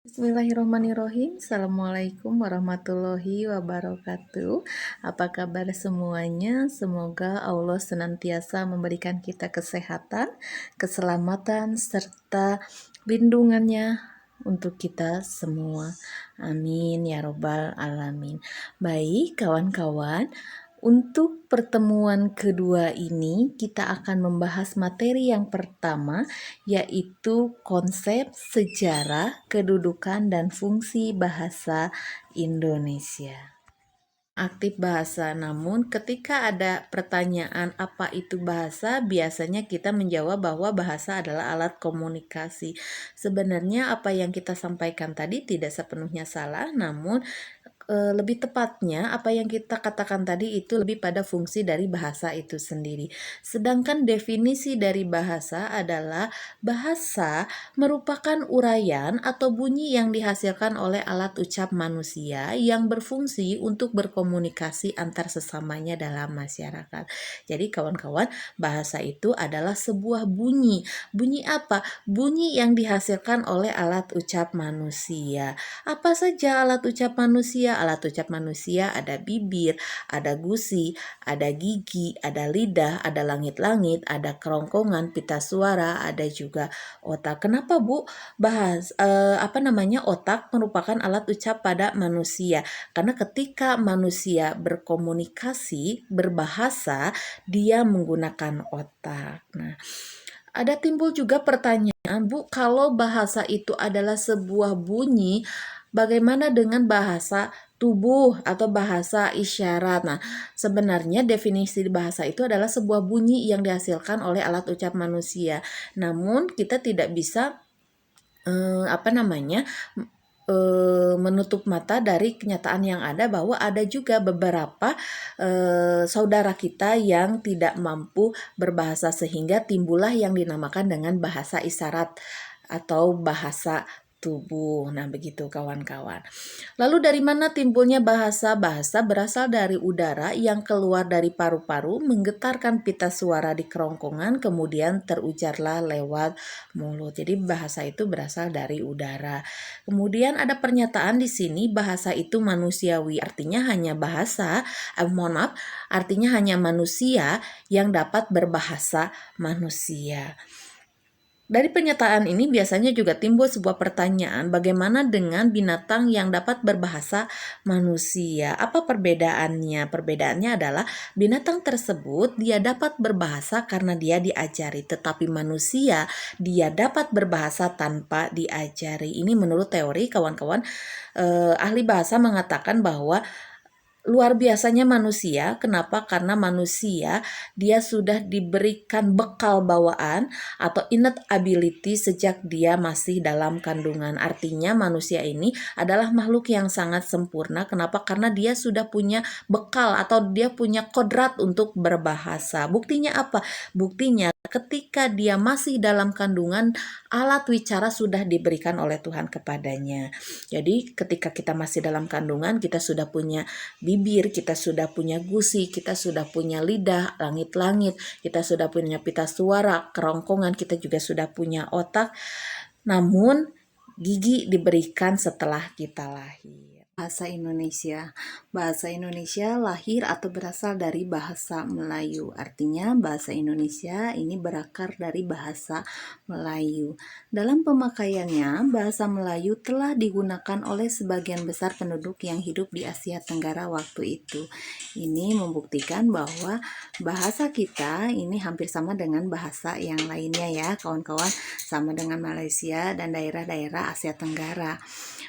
Bismillahirrahmanirrahim. Assalamualaikum warahmatullahi wabarakatuh. Apa kabar semuanya? Semoga Allah senantiasa memberikan kita kesehatan, keselamatan, serta lindungannya untuk kita semua. Amin ya robbal alamin. Baik kawan-kawan, untuk pertemuan kedua ini kita akan membahas materi yang pertama, yaitu konsep, sejarah, kedudukan, dan fungsi bahasa Indonesia. Aktif bahasa, namun ketika ada pertanyaan apa itu bahasa, biasanya kita menjawab bahwa bahasa adalah alat komunikasi. Sebenarnya apa yang kita sampaikan tadi tidak sepenuhnya salah, namun lebih tepatnya apa yang kita katakan tadi itu lebih pada fungsi dari bahasa itu sendiri. Sedangkan definisi dari bahasa adalah bahasa merupakan uraian atau bunyi yang dihasilkan oleh alat ucap manusia yang berfungsi untuk berkomunikasi antar sesamanya dalam masyarakat. Jadi kawan-kawan, bahasa itu adalah sebuah bunyi. Bunyi apa? Bunyi yang dihasilkan oleh alat ucap manusia. Apa saja alat ucap manusia? Alat ucap manusia ada bibir, ada gusi, ada gigi, ada lidah, ada langit-langit, ada kerongkongan, pita suara, ada juga otak. Kenapa Bu otak merupakan alat ucap pada manusia? Karena ketika manusia berkomunikasi, berbahasa, dia menggunakan otak. Nah, ada timbul juga pertanyaan, Bu, kalau bahasa itu adalah sebuah bunyi, bagaimana dengan bahasa tubuh atau bahasa isyarat? Nah, sebenarnya definisi bahasa itu adalah sebuah bunyi yang dihasilkan oleh alat ucap manusia. Namun kita tidak bisa menutup mata dari kenyataan yang ada bahwa ada juga beberapa saudara kita yang tidak mampu berbahasa sehingga timbullah yang dinamakan dengan bahasa isyarat atau bahasa tubuh. Nah, begitu kawan-kawan. Lalu dari mana timbulnya bahasa? Bahasa berasal dari udara yang keluar dari paru-paru, menggetarkan pita suara di kerongkongan, kemudian terujarlah lewat mulut. Jadi bahasa itu berasal dari udara. Kemudian ada pernyataan di sini bahasa itu manusiawi, artinya hanya artinya hanya manusia yang dapat berbahasa manusia. Dari pernyataan ini biasanya juga timbul sebuah pertanyaan, bagaimana dengan binatang yang dapat berbahasa manusia? Apa perbedaannya? Perbedaannya adalah binatang tersebut dia dapat berbahasa karena dia diajari, tetapi manusia dia dapat berbahasa tanpa diajari. Ini menurut teori kawan-kawan, ahli bahasa mengatakan bahwa luar biasanya manusia. Kenapa? Karena manusia dia sudah diberikan bekal bawaan atau innate ability sejak dia masih dalam kandungan. Artinya manusia ini adalah makhluk yang sangat sempurna. Kenapa? Karena dia sudah punya bekal atau dia punya kodrat untuk berbahasa. Buktinya apa? Buktinya ketika dia masih dalam kandungan, alat wicara sudah diberikan oleh Tuhan kepadanya. Jadi ketika kita masih dalam kandungan, kita sudah punya bibir, kita sudah punya gusi, kita sudah punya lidah, langit-langit, kita sudah punya pita suara, kerongkongan, kita juga sudah punya otak. Namun gigi diberikan setelah kita lahir. Bahasa Indonesia. Bahasa Indonesia lahir atau berasal dari bahasa Melayu. Artinya bahasa Indonesia ini berakar dari bahasa Melayu. Dalam pemakaiannya, bahasa Melayu telah digunakan oleh sebagian besar penduduk yang hidup di Asia Tenggara waktu itu. Ini membuktikan bahwa bahasa kita ini hampir sama dengan bahasa yang lainnya ya, kawan-kawan, sama dengan Malaysia dan daerah-daerah Asia Tenggara.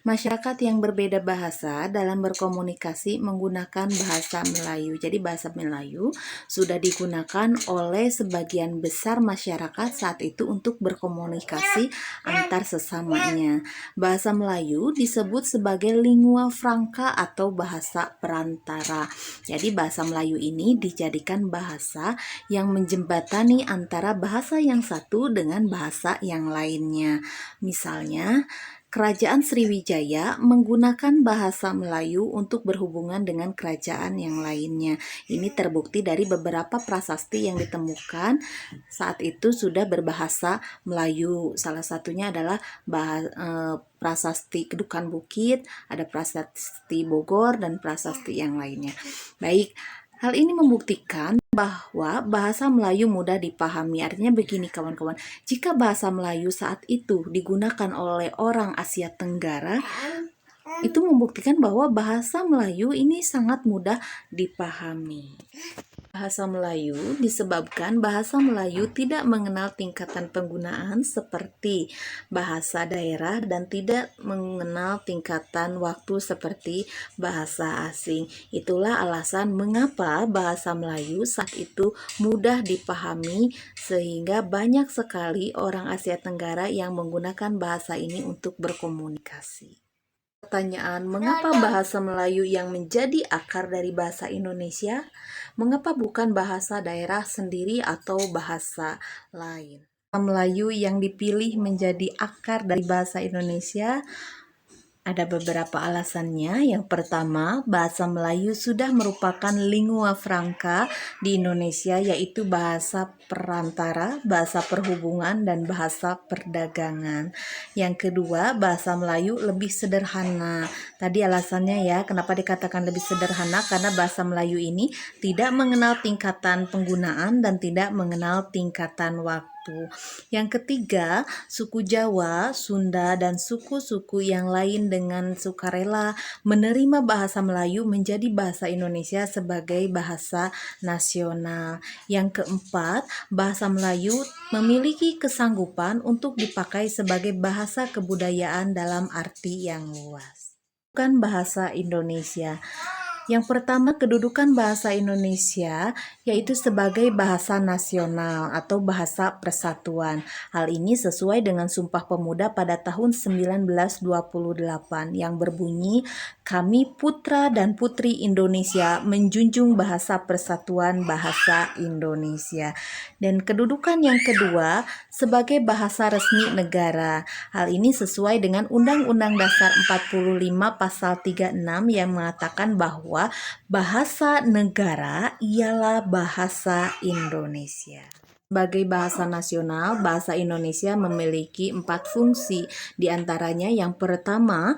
Masyarakat yang berbeda bahasa dalam berkomunikasi menggunakan bahasa Melayu. Jadi bahasa Melayu sudah digunakan oleh sebagian besar masyarakat saat itu untuk berkomunikasi antar sesamanya. Bahasa Melayu disebut sebagai lingua franca atau bahasa perantara. Jadi bahasa Melayu ini dijadikan bahasa yang menjembatani antara bahasa yang satu dengan bahasa yang lainnya. Misalnya, Kerajaan Sriwijaya menggunakan bahasa Melayu untuk berhubungan dengan kerajaan yang lainnya. Ini terbukti dari beberapa prasasti yang ditemukan saat itu sudah berbahasa Melayu. Salah satunya adalah prasasti Kedukan Bukit, ada prasasti Bogor, dan prasasti yang lainnya. Baik, hal ini membuktikan bahwa bahasa Melayu mudah dipahami. Artinya begini kawan-kawan, jika bahasa Melayu saat itu digunakan oleh orang Asia Tenggara, itu membuktikan bahwa bahasa Melayu ini sangat mudah dipahami. Bahasa Melayu disebabkan bahasa Melayu tidak mengenal tingkatan penggunaan seperti bahasa daerah dan tidak mengenal tingkatan waktu seperti bahasa asing. Itulah alasan mengapa bahasa Melayu saat itu mudah dipahami sehingga banyak sekali orang Asia Tenggara yang menggunakan bahasa ini untuk berkomunikasi. Pertanyaan, mengapa bahasa Melayu yang menjadi akar dari bahasa Indonesia? Mengapa bukan bahasa daerah sendiri atau bahasa lain? Melayu yang dipilih menjadi akar dari bahasa Indonesia ada beberapa alasannya. Yang pertama, bahasa Melayu sudah merupakan lingua franca di Indonesia, yaitu bahasa perantara, bahasa perhubungan, dan bahasa perdagangan. Yang kedua, bahasa Melayu lebih sederhana. Tadi alasannya ya, kenapa dikatakan lebih sederhana? Karena bahasa Melayu ini tidak mengenal tingkatan penggunaan dan tidak mengenal tingkatan waktu. Yang ketiga, suku Jawa, Sunda, dan suku-suku yang lain dengan sukarela menerima bahasa Melayu menjadi bahasa Indonesia sebagai bahasa nasional. Yang keempat, bahasa Melayu memiliki kesanggupan untuk dipakai sebagai bahasa kebudayaan dalam arti yang luas. Bukan bahasa Indonesia. Yang pertama, kedudukan bahasa Indonesia yaitu sebagai bahasa nasional atau bahasa persatuan. Hal ini sesuai dengan Sumpah Pemuda pada tahun 1928 yang berbunyi, "Kami putra dan putri Indonesia menjunjung bahasa persatuan bahasa Indonesia." Dan kedudukan yang kedua sebagai bahasa resmi negara. Hal ini sesuai dengan Undang-Undang Dasar 45 Pasal 36 yang mengatakan bahwa bahasa negara ialah bahasa Indonesia. Sebagai bahasa nasional, bahasa Indonesia memiliki 4 fungsi. Di antaranya yang pertama,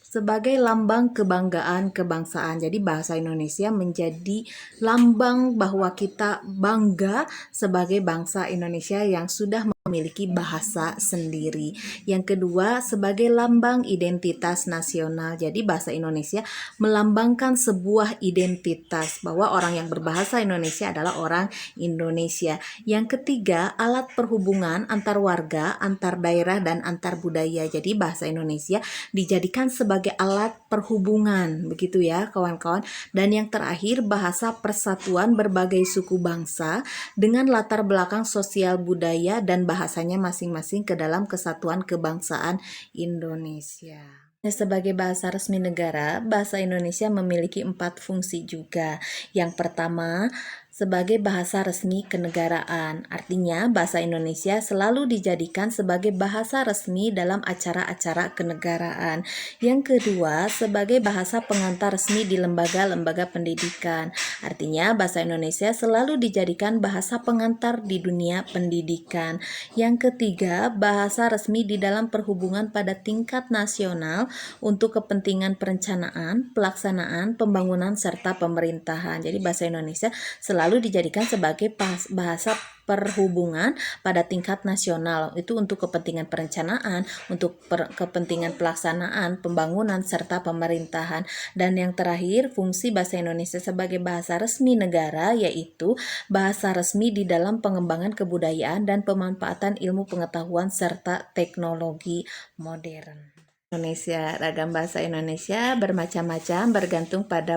sebagai lambang kebanggaan kebangsaan. Jadi bahasa Indonesia menjadi lambang bahwa kita bangga sebagai bangsa Indonesia yang sudah memiliki bahasa sendiri. Yang kedua, sebagai lambang identitas nasional. Jadi bahasa Indonesia melambangkan sebuah identitas bahwa orang yang berbahasa Indonesia adalah orang Indonesia. Yang ketiga, alat perhubungan antar warga, antar daerah, dan antar budaya. Jadi bahasa Indonesia dijadikan sebagai alat perhubungan, begitu ya kawan-kawan. Dan yang terakhir, bahasa persatuan berbagai suku bangsa dengan latar belakang sosial budaya dan bahasanya masing-masing ke dalam kesatuan kebangsaan Indonesia. Sebagai bahasa resmi negara, bahasa Indonesia memiliki 4 fungsi juga. Yang pertama, sebagai bahasa resmi kenegaraan. Artinya, bahasa Indonesia selalu dijadikan sebagai bahasa resmi dalam acara-acara kenegaraan. Yang kedua, sebagai bahasa pengantar resmi di lembaga-lembaga pendidikan. Artinya, bahasa Indonesia selalu dijadikan bahasa pengantar di dunia pendidikan. Yang ketiga, bahasa resmi di dalam perhubungan pada tingkat nasional untuk kepentingan perencanaan, pelaksanaan, pembangunan, serta pemerintahan. Jadi, bahasa Indonesia selalu dijadikan sebagai bahasa perhubungan pada tingkat nasional, itu untuk kepentingan perencanaan, untuk kepentingan pelaksanaan, pembangunan, serta pemerintahan. Dan yang terakhir, fungsi bahasa Indonesia sebagai bahasa resmi negara yaitu bahasa resmi di dalam pengembangan kebudayaan dan pemanfaatan ilmu pengetahuan serta teknologi modern. Indonesia, ragam bahasa Indonesia bermacam-macam bergantung pada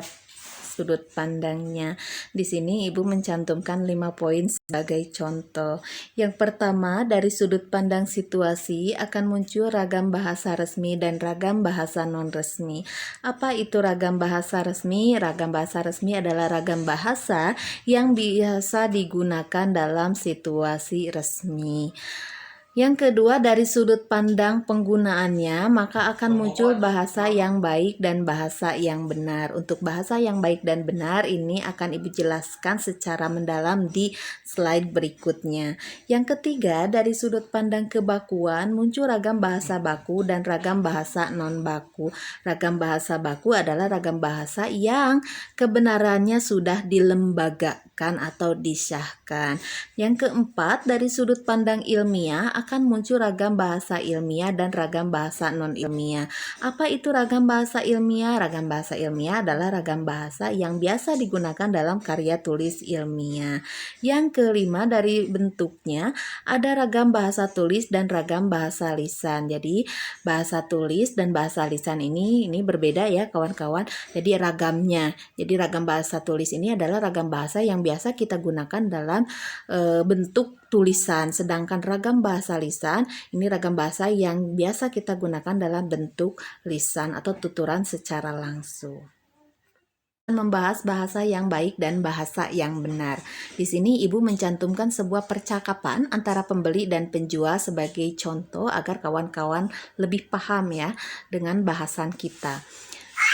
sudut pandangnya. Di sini Ibu mencantumkan 5 poin sebagai contoh. Yang pertama, dari sudut pandang situasi akan muncul ragam bahasa resmi dan ragam bahasa non-resmi. Apa itu ragam bahasa resmi? Ragam bahasa resmi adalah ragam bahasa yang biasa digunakan dalam situasi resmi. Yang kedua, dari sudut pandang penggunaannya, maka akan muncul bahasa yang baik dan bahasa yang benar. Untuk bahasa yang baik dan benar ini akan Ibu jelaskan secara mendalam di slide berikutnya. Yang ketiga, dari sudut pandang kebakuan, muncul ragam bahasa baku dan ragam bahasa non-baku. Ragam bahasa baku adalah ragam bahasa yang kebenarannya sudah dilembagakan atau disahkan. Yang keempat, dari sudut pandang ilmiah akan muncul ragam bahasa ilmiah dan ragam bahasa non-ilmiah. Apa itu ragam bahasa ilmiah? Ragam bahasa ilmiah adalah ragam bahasa yang biasa digunakan dalam karya tulis ilmiah. Yang kelima, dari bentuknya ada ragam bahasa tulis dan ragam bahasa lisan. Jadi bahasa tulis dan bahasa lisan ini berbeda ya kawan-kawan. Jadi ragamnya. Jadi ragam bahasa tulis ini adalah ragam bahasa yang biasa kita gunakan dalam bentuk tulisan, sedangkan ragam bahasa lisan ini ragam bahasa yang biasa kita gunakan dalam bentuk lisan atau tuturan secara langsung. Membahas bahasa yang baik dan bahasa yang benar. Di sini Ibu mencantumkan sebuah percakapan antara pembeli dan penjual sebagai contoh agar kawan-kawan lebih paham ya dengan bahasan kita.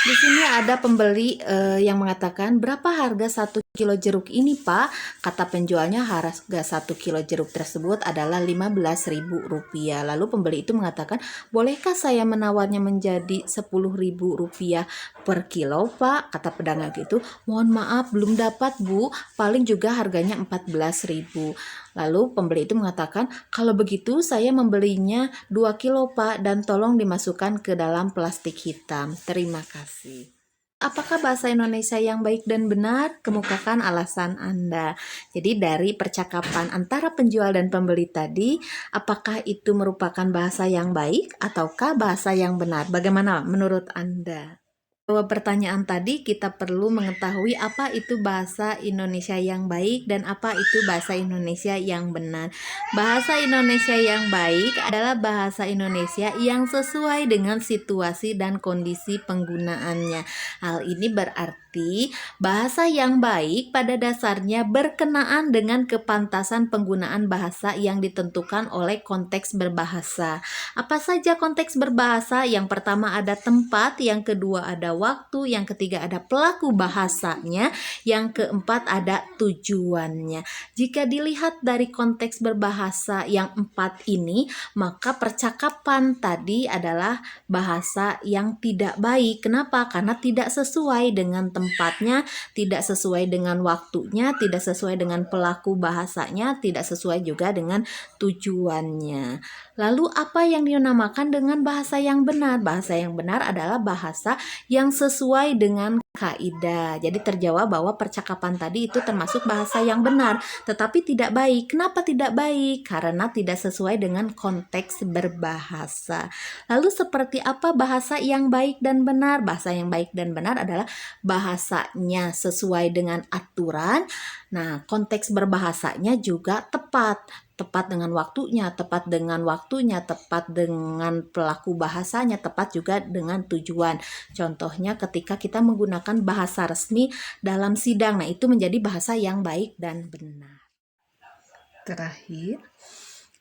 Di sini ada pembeli yang mengatakan, berapa harga 1 kilo jeruk ini Pak? Kata penjualnya harga 1 kilo jeruk tersebut adalah Rp15.000. Lalu pembeli itu mengatakan, bolehkah saya menawarnya menjadi Rp10.000 per kilo Pak? Kata pedagang itu, mohon maaf belum dapat Bu, paling juga harganya Rp14.000. Lalu pembeli itu mengatakan, kalau begitu saya membelinya 2 kilo Pak dan tolong dimasukkan ke dalam plastik hitam. Terima kasih. Apakah bahasa Indonesia yang baik dan benar? Kemukakan alasan Anda. Jadi dari percakapan antara penjual dan pembeli tadi, apakah itu merupakan bahasa yang baik ataukah bahasa yang benar? Bagaimana menurut Anda? Jawab pertanyaan tadi, kita perlu mengetahui apa itu bahasa Indonesia yang baik dan apa itu bahasa Indonesia yang benar. Bahasa Indonesia yang baik adalah bahasa Indonesia yang sesuai dengan situasi dan kondisi penggunaannya. Hal ini berarti bahasa yang baik pada dasarnya berkenaan dengan kepantasan penggunaan bahasa yang ditentukan oleh konteks berbahasa. Apa saja konteks berbahasa? Yang pertama ada tempat, yang kedua ada waktu, yang ketiga ada pelaku bahasanya, yang keempat ada tujuannya. Jika dilihat dari konteks berbahasa yang 4 ini, maka percakapan tadi adalah bahasa yang tidak baik. Kenapa? Karena tidak sesuai dengan tempatnya, tidak sesuai dengan waktunya, tidak sesuai dengan pelaku bahasanya, tidak sesuai juga dengan tujuannya. Lalu apa yang dinamakan dengan bahasa yang benar? Bahasa yang benar adalah bahasa yang sesuai dengan kaidah. Jadi terjawab bahwa percakapan tadi itu termasuk bahasa yang benar, tetapi tidak baik. Kenapa tidak baik? Karena tidak sesuai dengan konteks berbahasa. Lalu seperti apa bahasa yang baik dan benar? Bahasa yang baik dan benar adalah bahasanya sesuai dengan aturan. Nah, konteks berbahasanya juga tepat. Tepat dengan waktunya, tepat dengan waktunya, tepat dengan pelaku bahasanya, tepat juga dengan tujuan. Contohnya ketika kita menggunakan bahasa resmi dalam sidang, nah itu menjadi bahasa yang baik dan benar. Terakhir,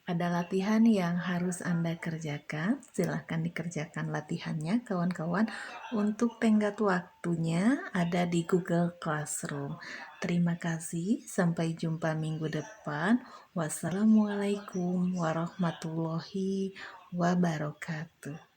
ada latihan yang harus Anda kerjakan. Silahkan dikerjakan latihannya, kawan-kawan. Untuk tenggat waktunya ada di Google Classroom. Terima kasih. Sampai jumpa minggu depan. Wassalamualaikum warahmatullahi wabarakatuh.